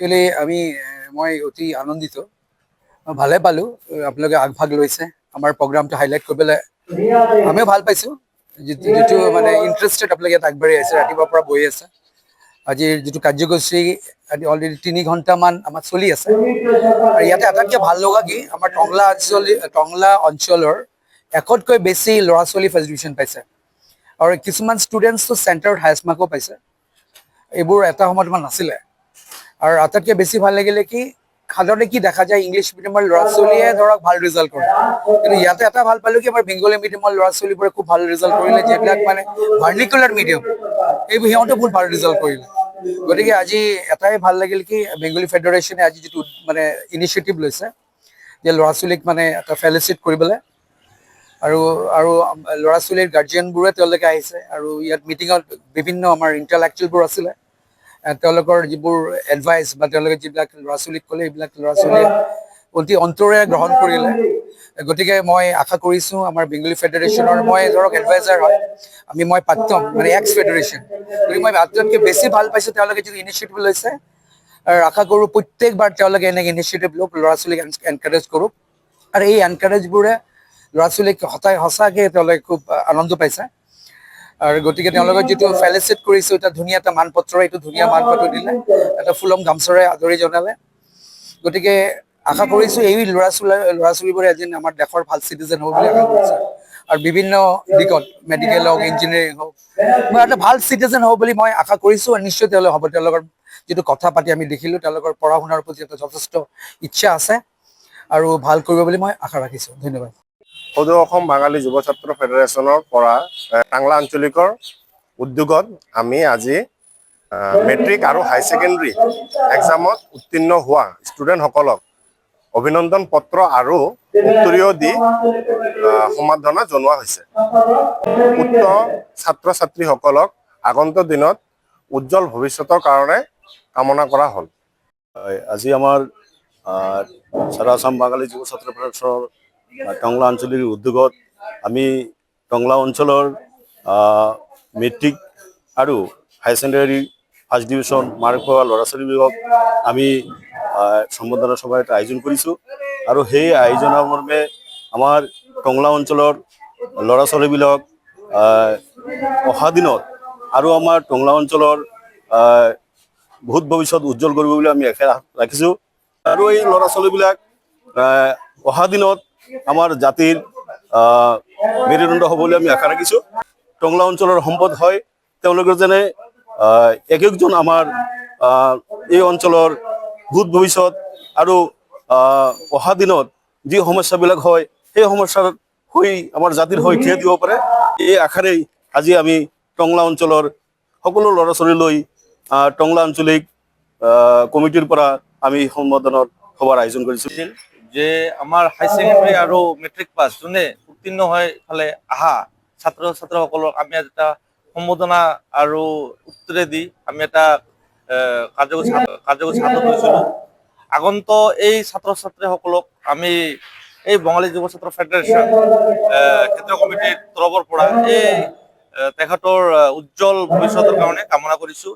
Actually মই অতি আনন্দিত ভালে পালোঁ আপোনালোকে আগভাগ লৈছে আমাৰ প্ৰগ্ৰামটো হাইলাইট কৰিবলৈ আমিও ভাল পাইছোঁ যিটো মানে ইণ্টাৰেষ্টেড আপোনালোকে ইয়াত আগবাঢ়ি আহিছে ৰাতিপুৱাৰ পৰা বহি আছে আজিৰ যিটো কাৰ্যসূচী অলৰেডি 3 ঘণ্টামান আমাৰ চলি আছে আৰু ইয়াতে আটাইতকৈ ভাল লগা কি আমাৰ টংলা অঞ্চলৰ একতকৈ বেছি ল'ৰা ছোৱালী ফাৰ্ষ্ট ডিভিজন পাইছে আৰু কিছুমান ষ্টুডেণ্টছটো চেণ্টাৰত হায়েষ্ট মাৰ্কো পাইছে এইবোৰ এটা সময়ত ইমান নাছিলে আৰু আটাইতকৈ বেছি ভাল লাগিলে কি সাধাৰণতে কি দেখা যায় ইংলিছ মিডিয়ামৰ ল'ৰা ছোৱালীয়ে ধৰক ভাল ৰিজাল্ট কৰে কিন্তু ইয়াতে এটা ভাল পালোঁ কি আমাৰ বেংগলী মিডিয়ামৰ ল'ৰা ছোৱালীবোৰে খুব ভাল ৰিজাল্ট কৰিলে যিবিলাক মানে ভাৰ্নিকুলাৰ মিডিয়াম এইবোৰ সিহঁতে বহুত ভাল ৰিজাল্ট কৰিলে গতিকে আজি এটাই ভাল লাগিল কি বেংগলী ফেডাৰেশ্যনে আজি যিটো মানে ইনিচিয়েটিভ লৈছে যে ল'ৰা ছোৱালীক মানে এটা ফেলিচিট কৰিবলৈ আৰু আৰু ল'ৰা ছোৱালীৰ গাৰ্জিয়ানবোৰে তেওঁলোকে আহিছে আৰু ইয়াত মিটিঙত বিভিন্ন আমাৰ ইণ্টেলেক্চুৱেলবোৰ আছিলে তেওঁলোকৰ যিবোৰ এডভাইচ বা তেওঁলোকে যিবিলাক ল'ৰা ছোৱালীক ক'লে এইবিলাক ল'ৰা ছোৱালীয়ে অতি অন্তৰেৰে গ্ৰহণ কৰিলে গতিকে মই আশা কৰিছোঁ আমাৰ বেংগলী ফেডাৰেশ্যনৰ মই ধৰক এডভাইজাৰ হয় মই প্ৰাক্তন মানে এক্স ফেডাৰেশ্যন গতিকে মই আটাইতকৈ বেছি ভাল পাইছোঁ তেওঁলোকে যিটো ইনিচিয়েটিভ লৈছে আৰু আশা কৰোঁ প্ৰত্যেকবাৰ তেওঁলোকে এনেকৈ ইনিচিয়েটিভ লওক ল'ৰা ছোৱালীক এনকাৰেজ কৰক আৰু এই এনকাৰেজবোৰে ল'ৰা ছোৱালীক সঁচাকৈ তেওঁলোকে খুব আনন্দ পাইছে আৰু গতিকে তেওঁলোকক যিটো ফেলিচিট কৰিছোঁ এটা ধুনীয়া এটা মানপত্ৰ এইটো ধুনীয়া মানপত্ৰ দিলে এটা ফুলম গামোচাৰে আদৰি জনালে গতিকে আশা কৰিছোঁ এই ল'ৰা ছোৱালীবোৰে এদিন আমাৰ দেশৰ ভাল চিটিজেন হ'ব বুলি আশা কৰিছোঁ আৰু বিভিন্ন দিশত মেডিকেল হওক ইঞ্জিনিয়াৰিং হওক মই এটা ভাল চিটিজেন হ'ব বুলি মই আশা কৰিছোঁ আৰু নিশ্চয় তেওঁলোক হ'ব তেওঁলোকৰ যিটো কথা পাতি আমি দেখিলোঁ তেওঁলোকৰ পঢ়া শুনাৰ প্ৰতি এটা যথেষ্ট ইচ্ছা আছে আৰু ভাল কৰিব বুলি মই আশা ৰাখিছোঁ ধন্যবাদ সদৌ অসম বাঙালী যুৱ ছাত্ৰ ফেডাৰেশ্যনৰ পৰা টাংলা আঞ্চলিকৰ উদ্যোগত আমি আজি মেট্ৰিক আৰু হাই ছেকেণ্ডেৰী এক্সামত উত্তীৰ্ণ হোৱা ষ্টুডেণ্টসকলক অভিনন্দন পত্ৰ আৰু উত্তৰীয় দি সম্বৰ্ধনা জনোৱা হৈছে উক্ত ছাত্ৰ ছাত্ৰীসকলক আগন্তুক দিনত উজ্জ্বল ভৱিষ্যতৰ কাৰণে কামনা কৰা হ'ল আজি আমাৰ সাৰা আসাম বাঙালী যুৱ ছাত্ৰ ফেডাৰেশ্যনৰ টংলা আঞ্চলিক উদ্যোগত আমি টংলা অঞ্চলৰ মেট্ৰিক আৰু হাই ছেকেণ্ডেৰী ফাৰ্ষ্ট ডিভিজন মাৰ্ক পোৱা ল'ৰা ছোৱালীবোৰক আমি সম্বৰ্ধনা সভা এটা আয়োজন কৰিছোঁ আৰু সেই আয়োজনৰ মৰ্মে আমাৰ টংলা অঞ্চলৰ ল'ৰা ছোৱালীবিলাক অহা দিনত আৰু আমাৰ টংলা অঞ্চলৰ বহুত ভৱিষ্যত উজ্জ্বল কৰিব বুলি আমি আশা ৰাখিছোঁ আৰু এই ল'ৰা ছোৱালীবিলাক অহা দিনত আমাৰ জাতিৰ মেৰুদণ্ড হ'ব বুলি আমি আশা ৰাখিছোঁ টংলা অঞ্চলৰ সম্পদ হয় তেওঁলোকৰ যেনে এক একজন আমাৰ এই অঞ্চলৰ ভূত ভৱিষ্যত আৰু অহা দিনত যি সমস্যাবিলাক হয় সেই সমস্যাৰ হৈ আমাৰ জাতিৰ হৈ থিয় দিব পাৰে এই আশাৰেই আজি আমি টংলা অঞ্চলৰ সকলো ল'ৰা ছোৱালীলৈ টংলা আঞ্চলিক কমিটিৰ পৰা আমি সম্বৰ্ধনাৰ সভাৰ আয়োজন কৰিছোঁ যে আমাৰ হাই ছেকেণ্ডেৰী আৰু মেট্ৰিক পাছ যোনে উত্তীৰ্ণ হৈ ফালে অহা ছাত্ৰ ছাত্ৰীসকলক আমি এটা সম্বৰ্ধনা আৰু উত্তৰে দি আমি এটা কাৰ্যসূচী হাতত লৈছিলোঁ আগন্ত এই ছাত্ৰ ছাত্ৰীসকলক আমি এই বঙালী যুৱ ছাত্ৰ ফেডাৰেশ্যন কেন্দ্ৰীয় কমিটিৰ তৰফৰ পৰা এই তেখেতৰ উজ্জ্বল ভৱিষ্যতৰ কাৰণে কামনা কৰিছোঁ।